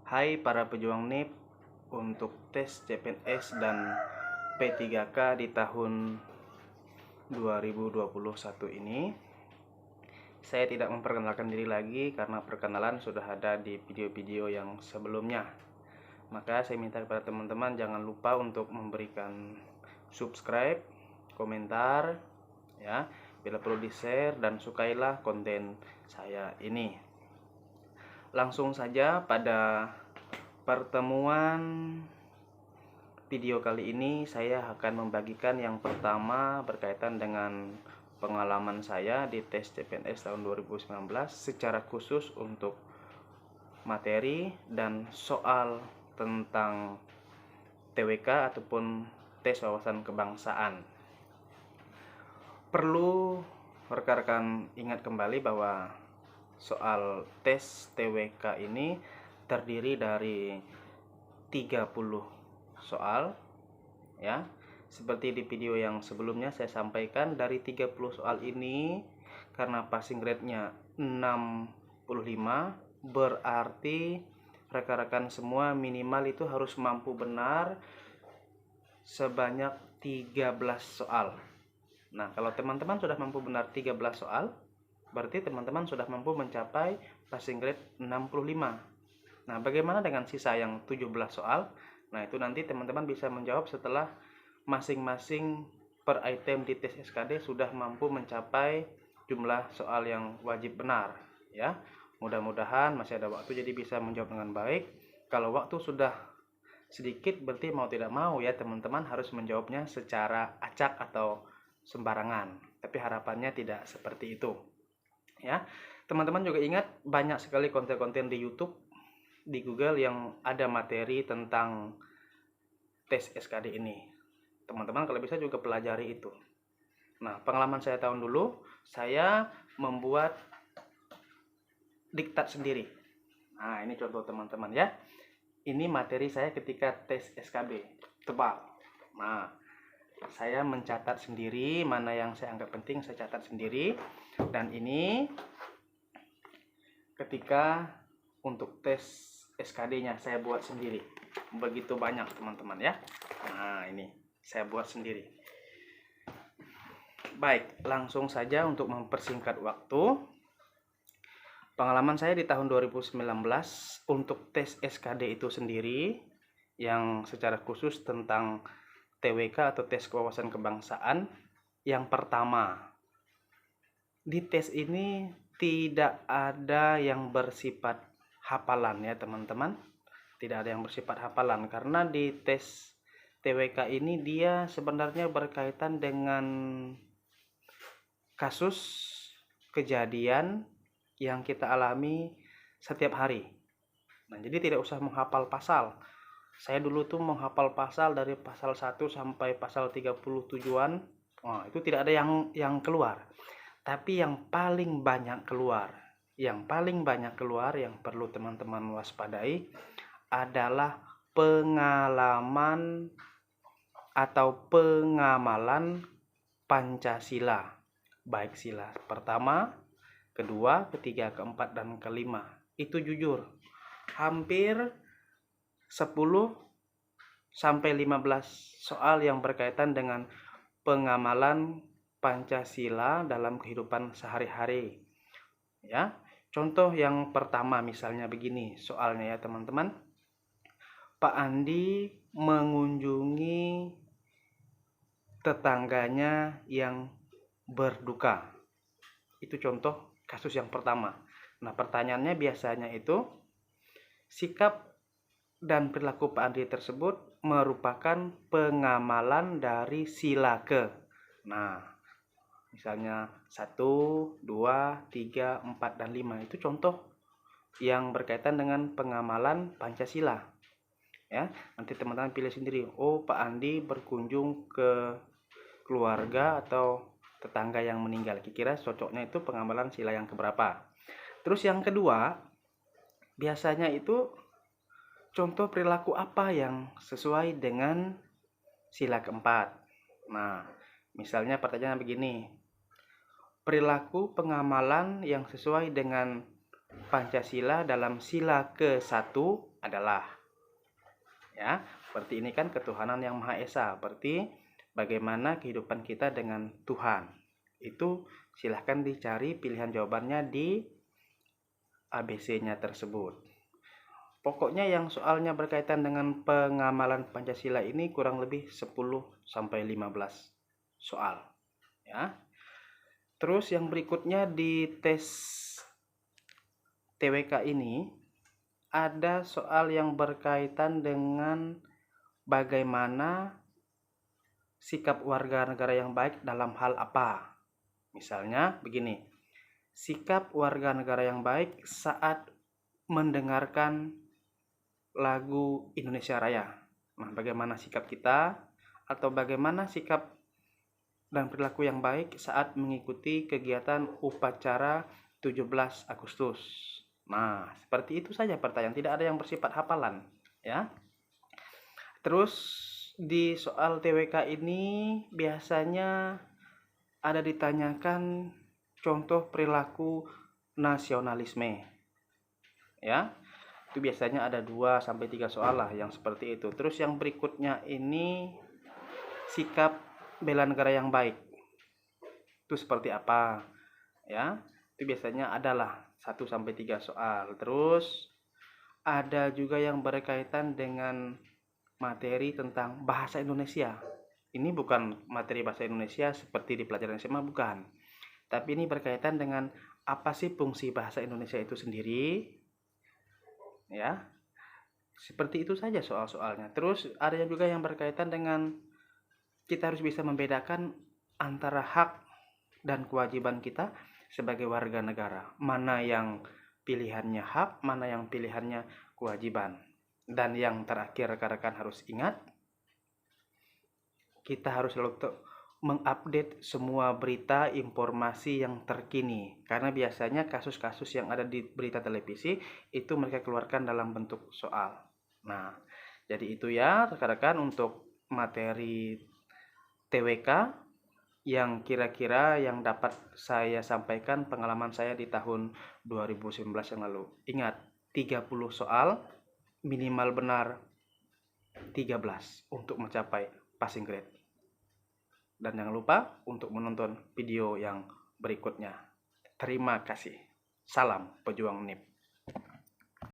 Hai para pejuang NIP, untuk tes CPNS dan P3K di tahun 2021 ini saya tidak memperkenalkan diri lagi karena perkenalan sudah ada di video-video yang sebelumnya. Maka saya minta kepada teman-teman jangan lupa untuk memberikan subscribe, komentar ya, bila perlu di-share dan sukailah konten saya ini. Langsung saja pada pertemuan video kali ini saya akan membagikan yang pertama berkaitan dengan pengalaman saya di tes CPNS tahun 2019 secara khusus untuk materi dan soal tentang TWK ataupun tes wawasan kebangsaan. Perlu rekan-rekan ingat kembali bahwa soal tes TWK ini terdiri dari 30 soal ya. Seperti di video yang sebelumnya saya sampaikan, dari 30 soal ini karena passing rate-nya 65, berarti rekan-rekan semua minimal itu harus mampu benar sebanyak 13 soal. Nah, kalau teman-teman sudah mampu benar 13 soal, berarti teman-teman sudah mampu mencapai passing rate 65. Nah, bagaimana dengan sisa yang 17 soal? Nah, itu nanti teman-teman bisa menjawab setelah masing-masing per item di tes SKD sudah mampu mencapai jumlah soal yang wajib benar ya. Mudah-mudahan masih ada waktu jadi bisa menjawab dengan baik. Kalau waktu sudah sedikit berarti mau tidak mau ya teman-teman harus menjawabnya secara acak atau sembarangan. Tapi harapannya tidak seperti itu ya. Teman-teman juga ingat banyak sekali konten-konten di YouTube, di Google yang ada materi tentang tes SKD ini. Teman-teman kalau bisa juga pelajari itu. Nah, pengalaman saya tahun dulu, saya membuat diktat sendiri. Nah, ini contoh teman-teman ya. Ini materi saya ketika tes SKB, tebal. Nah, saya mencatat sendiri mana yang saya anggap penting, saya catat sendiri. Dan ini ketika untuk tes SKD-nya saya buat sendiri. Begitu banyak teman-teman ya. Nah, ini saya buat sendiri. Baik, langsung saja untuk mempersingkat waktu. Pengalaman saya di tahun 2019 untuk tes SKD itu sendiri yang secara khusus tentang TWK atau tes wawasan kebangsaan. Yang pertama, di tes ini tidak ada yang bersifat hafalan ya teman-teman. Tidak ada yang bersifat hafalan karena di tes TWK ini dia sebenarnya berkaitan dengan kasus kejadian yang kita alami setiap hari. Nah, jadi tidak usah menghafal pasal. Saya dulu tuh menghafal pasal dari pasal 1 sampai pasal 37-an. Wah, itu tidak ada yang keluar. Tapi yang paling banyak keluar, yang perlu teman-teman waspadai adalah pengalaman atau pengamalan Pancasila. Baik sila pertama, kedua, ketiga, keempat, dan kelima. Itu jujur hampir 10 sampai 15 soal yang berkaitan dengan pengamalan Pancasila dalam kehidupan sehari-hari ya. Contoh yang pertama misalnya begini soalnya ya teman-teman. Pak Andi mengunjungi tetangganya yang berduka. Itu contoh kasus yang pertama. Nah, pertanyaannya biasanya itu sikap dan perilaku Pak Andi tersebut merupakan pengamalan dari sila ke. Nah, misalnya 1, 2, 3, 4, dan 5 itu contoh yang berkaitan dengan pengamalan Pancasila ya. Nanti teman-teman pilih sendiri. Oh, Pak Andi berkunjung ke keluarga atau tetangga yang meninggal. Kira-kira cocoknya itu pengamalan sila yang keberapa. Terus yang kedua, biasanya itu contoh perilaku apa yang sesuai dengan sila keempat. Nah, misalnya pertanyaan begini. Perilaku pengamalan yang sesuai dengan Pancasila dalam sila ke-1 adalah, ya, seperti ini kan ketuhanan yang Maha Esa, berarti bagaimana kehidupan kita dengan Tuhan. Itu silahkan dicari pilihan jawabannya di ABC-nya tersebut. Pokoknya yang soalnya berkaitan dengan pengamalan Pancasila ini kurang lebih 10-15 soal, ya. Terus yang berikutnya di tes TWK ini ada soal yang berkaitan dengan bagaimana sikap warga negara yang baik dalam hal apa. Misalnya begini, sikap warga negara yang baik saat mendengarkan lagu Indonesia Raya. Nah, bagaimana sikap kita atau bagaimana sikap dan perilaku yang baik saat mengikuti kegiatan upacara 17 Agustus. Nah, seperti itu saja pertanyaan, tidak ada yang bersifat hafalan, ya. Terus di soal TWK ini biasanya ada ditanyakan contoh perilaku nasionalisme, ya. Itu biasanya ada 2-3 soal lah yang seperti itu. Terus yang berikutnya ini sikap bela negara yang baik. Itu seperti apa, ya. Itu biasanya adalah 1-3 soal. Terus ada juga yang berkaitan dengan materi tentang bahasa Indonesia. Ini bukan materi bahasa Indonesia seperti di pelajaran SMA, bukan. Tapi ini berkaitan dengan apa sih fungsi bahasa Indonesia itu sendiri, ya. Seperti itu saja soal-soalnya. Terus ada yang juga yang berkaitan dengan kita harus bisa membedakan antara hak dan kewajiban kita sebagai warga negara. Mana yang pilihannya hak, mana yang pilihannya kewajiban. Dan yang terakhir rekan-rekan harus ingat, kita harus selalu mengupdate semua berita informasi yang terkini. Karena biasanya kasus-kasus yang ada di berita televisi itu mereka keluarkan dalam bentuk soal. Nah, jadi itu ya rekan-rekan untuk materi TWK yang kira-kira yang dapat saya sampaikan pengalaman saya di tahun 2019 yang lalu. Ingat, 30 soal, minimal benar 13 untuk mencapai passing grade. Dan jangan lupa untuk menonton video yang berikutnya. Terima kasih. Salam pejuang NIP.